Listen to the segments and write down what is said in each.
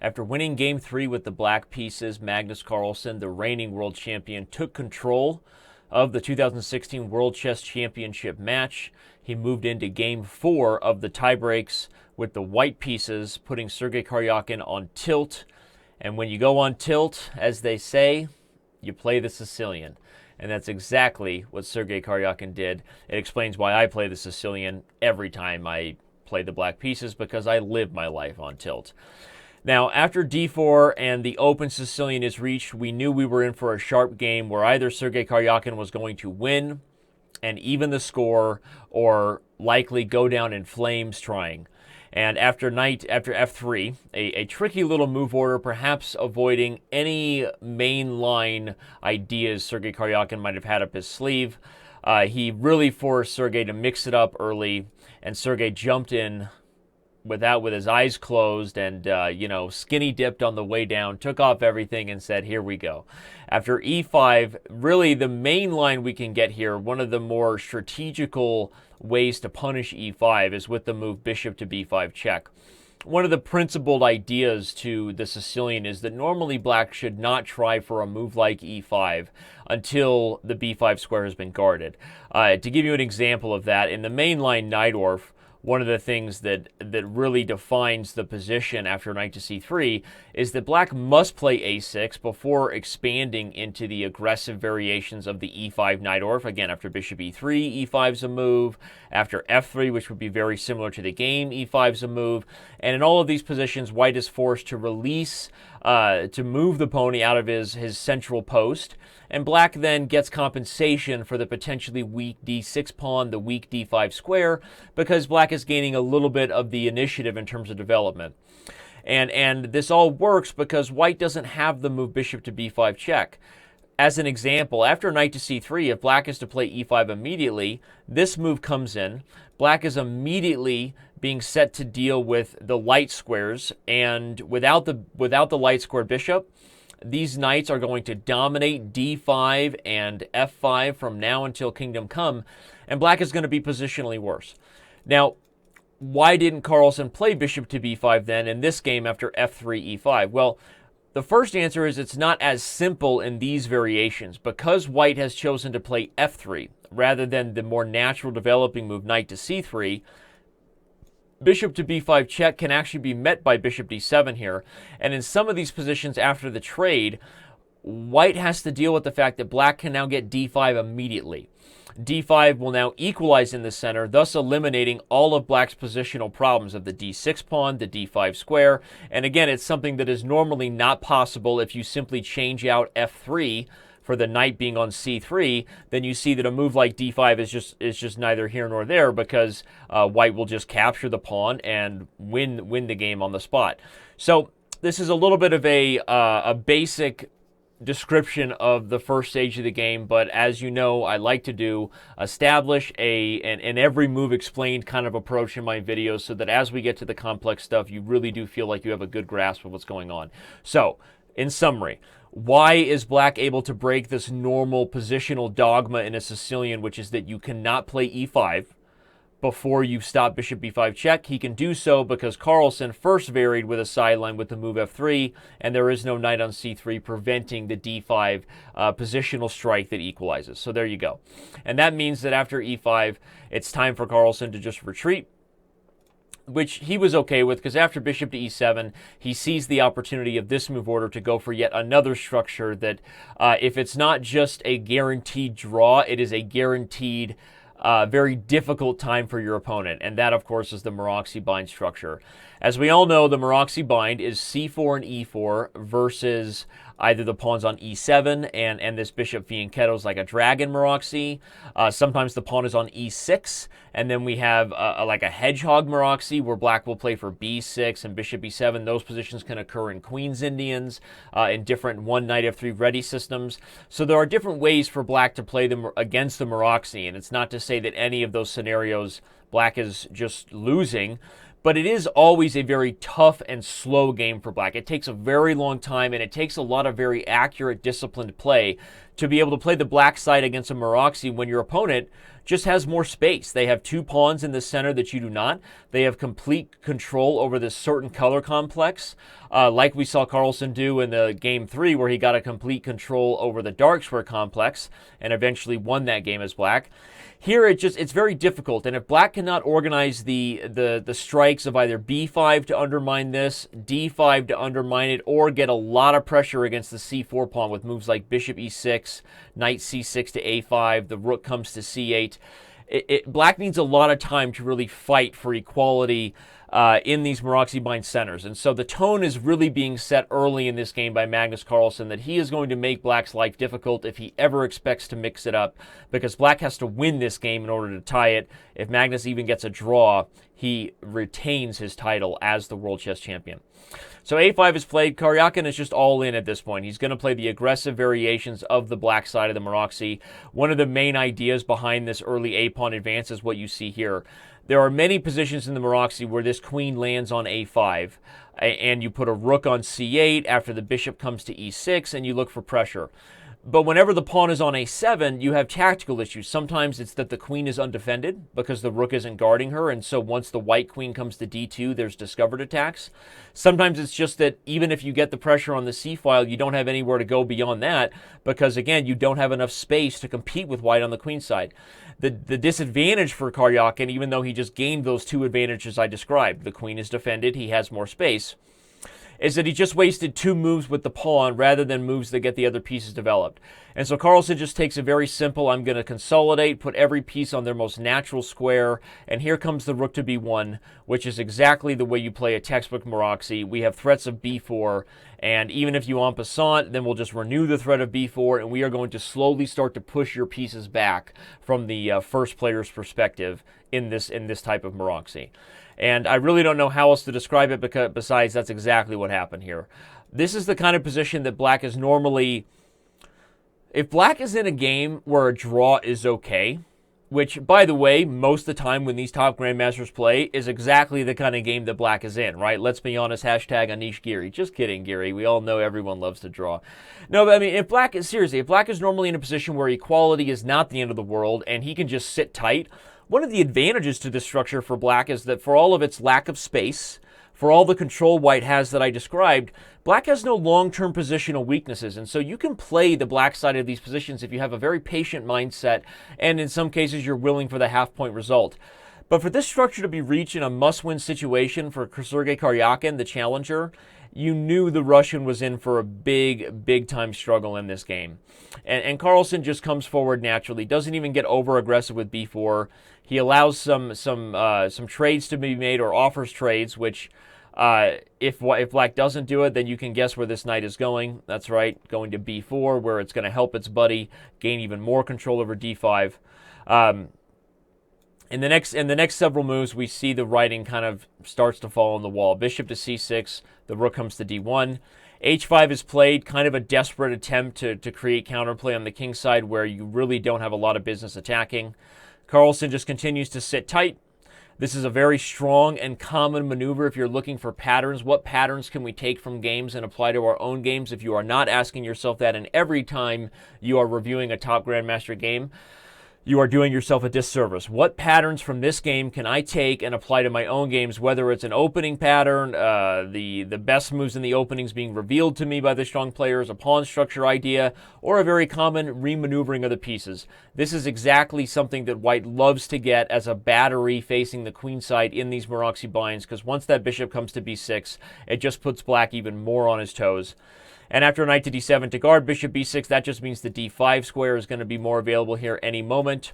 After winning Game 3 with the black pieces, Magnus Carlsen, the reigning world champion, took control of the 2016 World Chess Championship match. He moved into Game 4 of the tiebreaks with the white pieces, putting Sergei Karjakin on tilt. And when you go on tilt, as they say, you play the Sicilian. And that's exactly what Sergei Karjakin did. It explains why I play the Sicilian every time I play the black pieces, because I live my life on tilt. Now, after d4 and the open Sicilian is reached, we knew we were in for a sharp game where either Sergei Karjakin was going to win and even the score, or likely go down in flames trying. And after f3, a tricky little move order, perhaps avoiding any mainline ideas Sergei Karjakin might have had up his sleeve. He really forced Sergei to mix it up early, and Sergei jumped in with his eyes closed and, skinny dipped on the way down, took off everything and said, here we go. After e5, really the main line we can get here, one of the more strategical ways to punish e5 is with the move bishop to b5 check. One of the principled ideas to the Sicilian is that normally black should not try for a move like e5 until the b5 square has been guarded. To give you an example of that, in the main line Najdorf, one of the things that really defines the position after knight to c3 is that black must play a6 before expanding into the aggressive variations of the e5 Najdorf. Again, after bishop e3, e5's a move. After f3, which would be very similar to the game, e5's a move. And in all of these positions, white is forced to release, to move the pony out of his central post. And black then gets compensation for the potentially weak d6 pawn, the weak d5 square, because black is gaining a little bit of the initiative in terms of development. And this all works because white doesn't have the move bishop to b5 check. As an example, after knight to c3, if black is to play e5 immediately, this move comes in. Black is immediately being set to deal with the light squares, and without the light square bishop, these knights are going to dominate d5 and f5 from now until kingdom come, and black is going to be positionally worse. Now, why didn't Carlsen play bishop to b5 then in this game after f3, e5? Well, the first answer is it's not as simple in these variations. Because white has chosen to play f3 rather than the more natural developing move knight to c3, bishop to b5 check can actually be met by bishop d7 here. And in some of these positions after the trade, white has to deal with the fact that black can now get d5 immediately. d5 will now equalize in the center, thus eliminating all of black's positional problems of the d6 pawn, the d5 square. And again, it's something that is normally not possible if you simply change out f3 for the knight being on c3, then you see that a move like d5 is just neither here nor there, because white will just capture the pawn and win the game on the spot. So this is a little bit of a basic description of the first stage of the game, but as you know, I like to establish an every move explained kind of approach in my videos, so that as we get to the complex stuff, you really do feel like you have a good grasp of what's going on. So, in summary, why is black able to break this normal positional dogma in a Sicilian, which is that you cannot play e5 before you stop bishop b5 check? He can do so because Carlsen first varied with a sideline with the move f3, and there is no knight on c3 preventing the d5 positional strike that equalizes. So there you go. And that means that after e5, it's time for Carlsen to just retreat, which he was okay with, because after bishop to e7, he sees the opportunity of this move order to go for yet another structure that, if it's not just a guaranteed draw, it is a guaranteed very difficult time for your opponent. And that, of course, is the Maroczy bind structure. As we all know, the Maroczy bind is c4 and e4 versus either the pawns on e7 and this bishop fianchettos like a dragon Maroczy. Sometimes the pawn is on e6, and then we have like a hedgehog Maroczy where black will play for b6 and bishop e7. Those positions can occur in Queen's Indians, in different one knight f3 ready systems. So there are different ways for black to play them against the Maroczy, and it's not to say that any of those scenarios black is just losing, but it is always a very tough and slow game for black. It takes a very long time, and it takes a lot of very accurate, disciplined play to be able to play the black side against a Maroczy when your opponent just has more space. They have 2 pawns in the center that you do not. They have complete control over this certain color complex, like we saw Carlsen do in the game 3, where he got a complete control over the dark square complex and eventually won that game as black. Here, it's very difficult, and if black cannot organize the strikes of either b5 to undermine this, d5 to undermine it, or get a lot of pressure against the c4 pawn with moves like bishop e6, knight c6 to a5, the rook comes to c8, black needs a lot of time to really fight for equality in these Maroczy bind centers. And so the tone is really being set early in this game by Magnus Carlsen that he is going to make black's life difficult if he ever expects to mix it up, because black has to win this game in order to tie it. If Magnus even gets a draw, he retains his title as the world chess champion. So a5 is played. Karjakin is just all in at this point. He's going to play the aggressive variations of the black side of the Maroczy. One of the main ideas behind this early a-pawn advance is what you see here. There are many positions in the Maroczy where this queen lands on a5, and you put a rook on c8 after the bishop comes to e6, and you look for pressure. But whenever the pawn is on a7, you have tactical issues. Sometimes it's that the queen is undefended because the rook isn't guarding her, and so once the white queen comes to d2, there's discovered attacks. Sometimes it's just that even if you get the pressure on the c-file, you don't have anywhere to go beyond that because, again, you don't have enough space to compete with white on the queen side. The disadvantage for Karjakin, even though he just gained those 2 advantages I described, the queen is defended, he has more space, is that he just wasted 2 moves with the pawn rather than moves that get the other pieces developed. And so Carlsen just takes a very simple, I'm going to consolidate, put every piece on their most natural square, and here comes the rook to b1, which is exactly the way you play a textbook Maroczy. We have threats of b4, and even if you en passant, then we'll just renew the threat of b4, and we are going to slowly start to push your pieces back from the first player's perspective in this type of Maroczy. And I really don't know how else to describe it because besides that's exactly what happened here. This is the kind of position that black is normally... If black is in a game where a draw is okay, which, by the way, most of the time when these top grandmasters play is exactly the kind of game that black is in, right? Let's be honest, hashtag Anish Giri. Just kidding, Giri. We all know everyone loves to draw. No, but I mean, if black is normally in a position where equality is not the end of the world and he can just sit tight, one of the advantages to this structure for black is that for all of its lack of space, for all the control white has that I described, black has no long-term positional weaknesses. And so you can play the black side of these positions if you have a very patient mindset, and in some cases you're willing for the half-point result. But for this structure to be reached in a must-win situation for Sergei Karjakin, the challenger, you knew the Russian was in for a big-time struggle in this game. And Carlsen just comes forward naturally, doesn't even get over-aggressive with b4. He allows some trades to be made or offers trades, which if black doesn't do it, then you can guess where this knight is going. That's right, going to b4, where it's going to help its buddy gain even more control over d5. In the next several moves, we see the writing kind of starts to fall on the wall. Bishop to c6, the rook comes to d1. h5 is played, kind of a desperate attempt to create counterplay on the king side where you really don't have a lot of business attacking. Carlsen just continues to sit tight. This is a very strong and common maneuver if you're looking for patterns. What patterns can we take from games and apply to our own games? If you are not asking yourself that, and every time you are reviewing a top grandmaster game, you are doing yourself a disservice. What patterns from this game can I take and apply to my own games, whether it's an opening pattern, the best moves in the openings being revealed to me by the strong players, a pawn structure idea, or a very common remaneuvering of the pieces. This is exactly something that white loves to get as a battery facing the queen side in these Maroczy binds, because once that bishop comes to b6, it just puts black even more on his toes. And after knight to d7 to guard bishop b6, that just means the d5 square is going to be more available here any moment.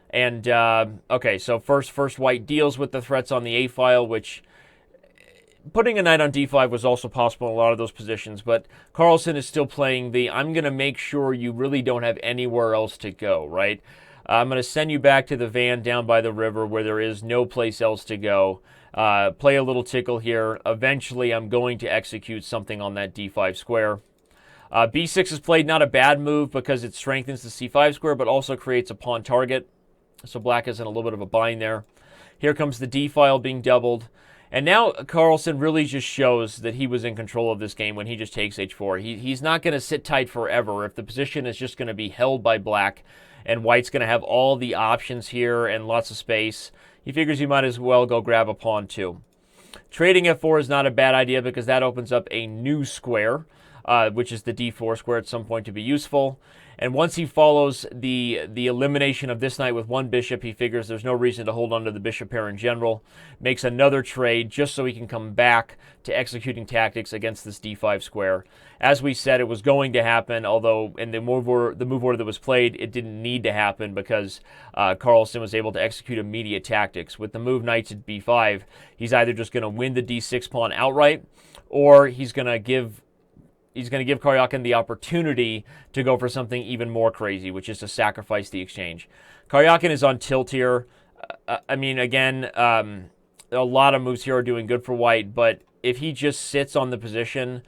And, okay, so first white deals with the threats on the a-file, which putting a knight on d5 was also possible in a lot of those positions. But Carlsen is still playing the, I'm going to make sure you really don't have anywhere else to go, right? I'm going to send you back to the van down by the river where there is no place else to go. Play a little tickle here. Eventually, I'm going to execute something on that d5 square. b6 is played, not a bad move because it strengthens the c5 square, but also creates a pawn target. So black is in a little bit of a bind there. Here comes the d-file being doubled. And now Carlsen really just shows that he was in control of this game when he just takes h4. He's not going to sit tight forever if the position is just going to be held by black and white's going to have all the options here and lots of space. He figures he might as well go grab a pawn too. Trading f4 is not a bad idea because that opens up a new square, which is the d4 square at some point to be useful. And once he follows the elimination of this knight with one bishop, he figures there's no reason to hold on to the bishop pair in general. Makes another trade just so he can come back to executing tactics against this d5 square. As we said, it was going to happen, although in the move order that was played, it didn't need to happen because Carlsen was able to execute immediate tactics. With the move knight to b5, he's either just going to win the d6 pawn outright, or he's going to give Karjakin the opportunity to go for something even more crazy, which is to sacrifice the exchange. Karjakin is on tilt here. I mean, again, a lot of moves here are doing good for white, but if he just sits on the position,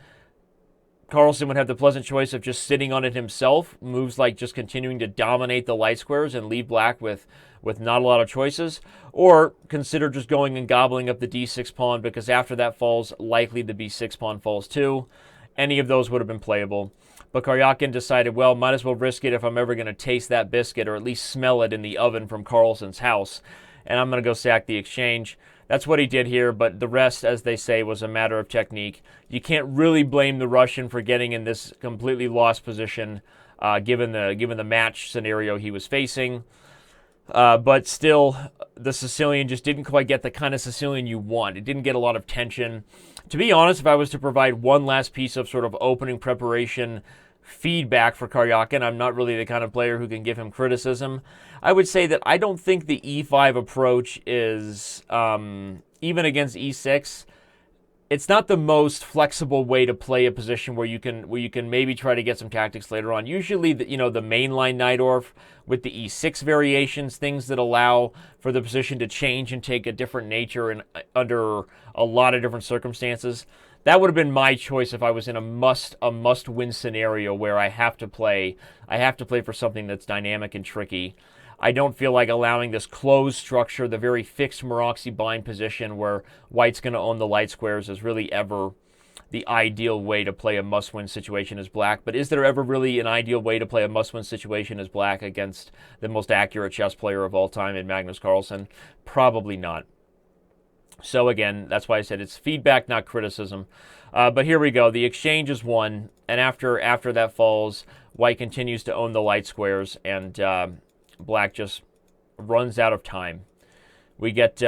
Carlsen would have the pleasant choice of just sitting on it himself, moves like just continuing to dominate the light squares and leave black with not a lot of choices, or consider just going and gobbling up the d6 pawn because after that falls, likely the b6 pawn falls too. Any of those would have been playable. But Karjakin decided, well, might as well risk it if I'm ever going to taste that biscuit or at least smell it in the oven from Carlsen's house. And I'm going to go sack the exchange. That's what he did here, but the rest, as they say, was a matter of technique. You can't really blame the Russian for getting in this completely lost position, given the match scenario he was facing. But still, the Sicilian just didn't quite get the kind of Sicilian you want. It didn't get a lot of tension. To be honest, if I was to provide one last piece of sort of opening preparation feedback for Karjakin, I'm not really the kind of player who can give him criticism. I would say that I don't think the e5 approach is, even against e6, it's not the most flexible way to play a position where you can maybe try to get some tactics later on. Usually, the mainline Najdorf with the e6 variations, things that allow for the position to change and take a different nature and under a lot of different circumstances. That would have been my choice if I was in a must-win scenario where I have to play for something that's dynamic and tricky. I don't feel like allowing this closed structure, the very fixed Maroczy bind position where white's going to own the light squares, is really ever the ideal way to play a must-win situation as black. But is there ever really an ideal way to play a must-win situation as black against the most accurate chess player of all time in Magnus Carlsen? Probably not. So again, that's why I said it's feedback, not criticism. But here we go. The exchange is won, and after that falls, white continues to own the light squares, and black just runs out of time. We get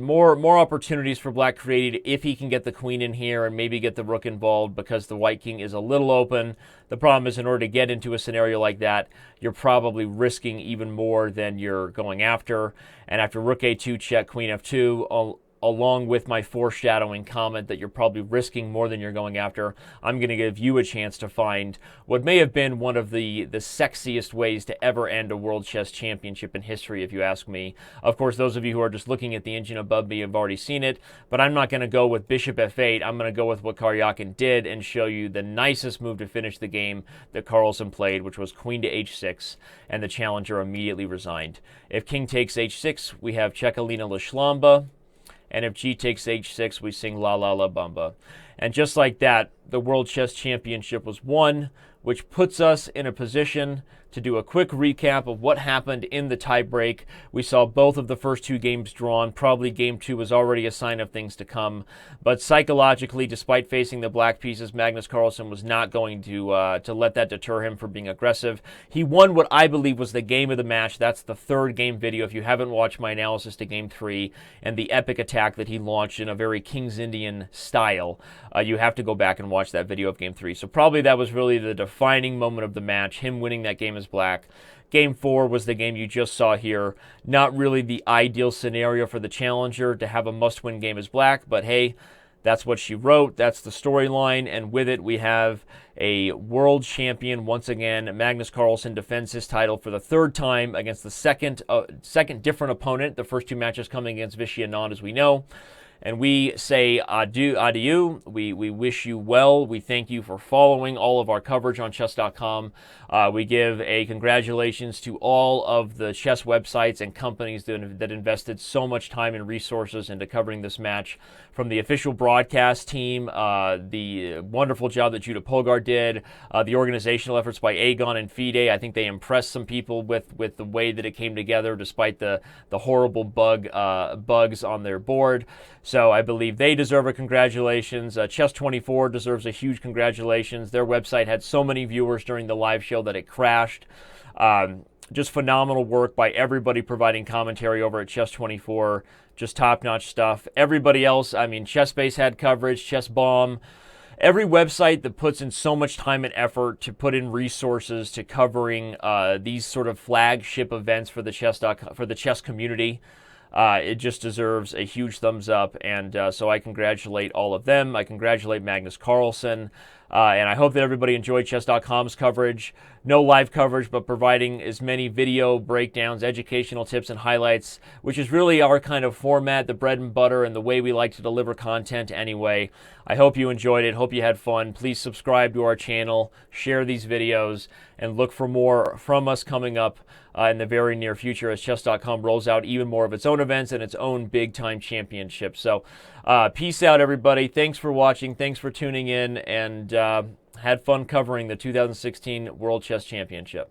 more opportunities for black created if he can get the queen in here and maybe get the rook involved because the white king is a little open. The problem is in order to get into a scenario like that, you're probably risking even more than you're going after. And after rook a2 check, queen f2, along with my foreshadowing comment that you're probably risking more than you're going after, I'm going to give you a chance to find what may have been one of the sexiest ways to ever end a World Chess Championship in history, if you ask me. Of course, those of you who are just looking at the engine above me have already seen it, but I'm not going to go with bishop f8. I'm going to go with what Karjakin did and show you the nicest move to finish the game that Carlsen played, which was queen to h6, and the challenger immediately resigned. If king takes h6, we have Czekalina La Shlamba. And if g takes h6, we sing La La La Bamba. And just like that, the World Chess Championship was won, which puts us in a position to do a quick recap of what happened in the tiebreak. We saw both of the first two games drawn. Probably game two was already a sign of things to come. But psychologically, despite facing the black pieces, Magnus Carlsen was not going to let that deter him from being aggressive. He won what I believe was the game of the match. That's the third game video. If you haven't watched my analysis to game three and the epic attack that he launched in a very King's Indian style, you have to go back and watch that video of game three. So probably that was really the defining moment of the match, him winning that game as black. Game four was the game you just saw here. Not really the ideal scenario for the challenger to have a must-win game as black, but hey, that's what she wrote. That's the storyline, and with it we have a world champion once again. Magnus Carlsen defends his title for the third time against the second different opponent. The first two matches coming against Vichy Anand, as we know. And we say adieu. We wish you well. We thank you for following all of our coverage on Chess.com. We give a congratulations to all of the chess websites and companies that invested so much time and resources into covering this match. From the official broadcast team, the wonderful job that Judah Polgar did, the organizational efforts by Aegon and FIDE. I think they impressed some people with the way that it came together, despite the horrible bugs on their board. So I believe they deserve a congratulations. Chess24 deserves a huge congratulations. Their website had so many viewers during the live show that it crashed. Just phenomenal work by everybody providing commentary over at Chess24. Just top-notch stuff. Everybody else, I mean, ChessBase had coverage, ChessBomb. Every website that puts in so much time and effort to put in resources to covering these sort of flagship events for the chess community, it just deserves a huge thumbs up, and so I congratulate all of them. I congratulate Magnus Carlsen, and I hope that everybody enjoyed Chess.com's coverage. No live coverage, but providing as many video breakdowns, educational tips, and highlights, which is really our kind of format, the bread and butter, and the way we like to deliver content anyway. I hope you enjoyed it. Hope you had fun. Please subscribe to our channel, share these videos, and look for more from us coming up in the very near future as Chess.com rolls out even more of its own events and its own big-time championships. So peace out, everybody. Thanks for watching. Thanks for tuning in, and had fun covering the 2016 World Chess Championship.